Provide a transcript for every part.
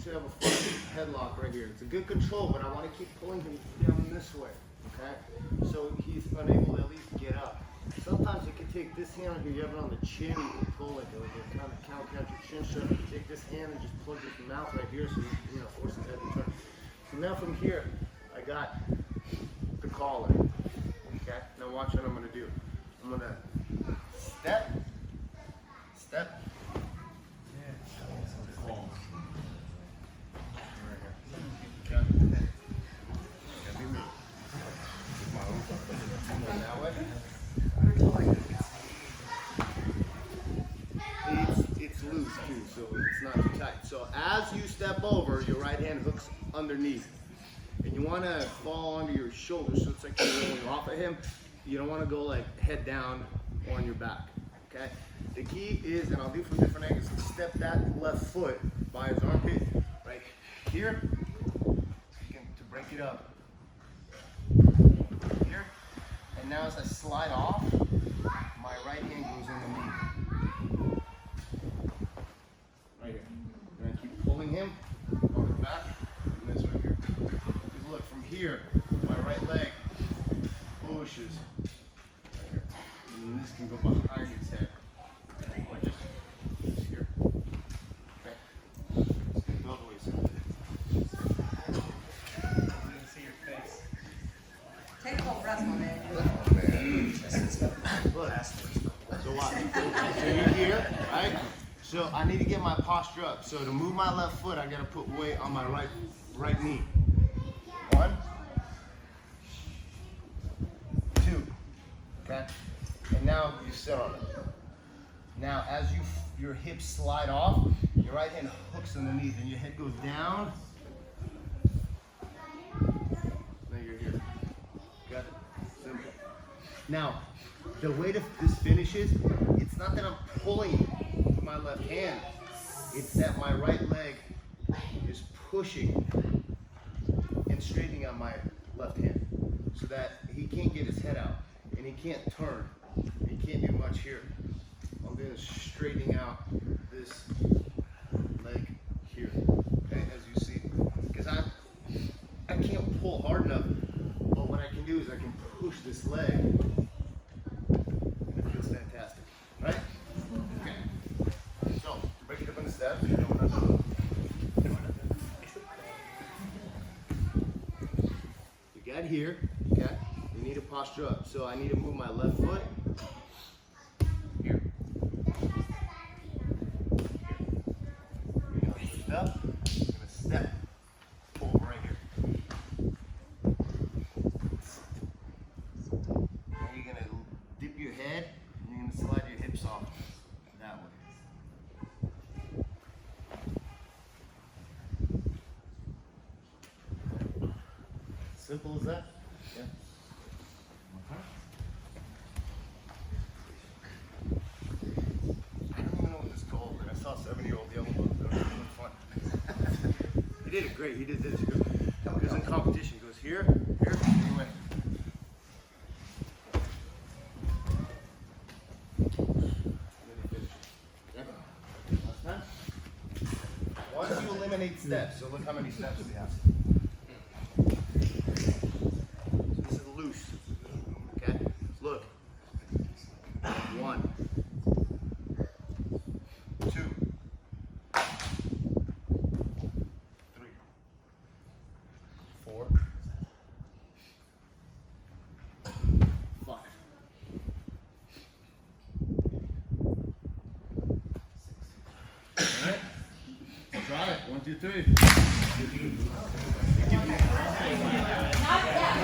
should have a front headlock right here. It's a good control, but I want to keep pulling him down this way, okay? So he's unable to at least get up. Sometimes you can take this hand here, you have it on the chin, you can pull like a kind of counter chin strap. You take this hand and just plug his mouth right here so you know, force his head to turn. So now from here, I got the collar, okay? Now watch what I'm going to do. I'm going to step, step, it's loose too, so it's not too tight. So as you step over, your right hand hooks underneath. And you want to fall onto your shoulder, so it's like you're rolling off of him. You don't want to go like head down on your back, okay? The key is, and I'll do from different angles, step that left foot by his armpit right here, to break it up. Here, and now as I slide off, my right hand goes underneath. Right here. You're gonna keep pulling him on the back, and this right here. Because look, from here, my right leg pushes right here. And this can go behind his head. Or just here. Okay. Let's get both ways. I didn't see your face. Take a whole breath on it. So what? So you're here, right? So I need to get my posture up. So to move my left foot, I gotta put weight on my right knee. 1, 2, okay? And now you sit on it. Now as your hips slide off, your right hand hooks underneath and your head goes down. Now you're here. Got it? Simple. Now, the way this finishes, it's not that I'm pulling my left hand, it's that my right leg is pushing and straightening out my left hand so that he can't get his head out and he can't turn. He can't do much here. I'm doing is straightening out this leg here, okay, as you see. Because I can't pull hard enough, but what I can do is I can push this leg. And it feels fantastic, right? Okay. So, break it up in the steps. You got here, okay? You need to posture up. So I need to move my left foot here. You're gonna lift up, you're gonna step, pull right here. Now you're gonna dip your head, and you're gonna slide your hips off that way. Simple as that? Yeah. I don't even know what this is called, but I saw a 7-year-old yellow book. That was really fun. He did it great. He did this. He goes in competition. He goes here, here, anyway. And then he finishes. Okay? Last time. Once you eliminate steps, so look how many steps we have. This is loose. Okay? Look. 1, 2, 3, 4, 5. Alright? Try it. 1, 2, 3. Not that.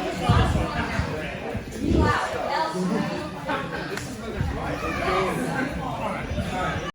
You loud.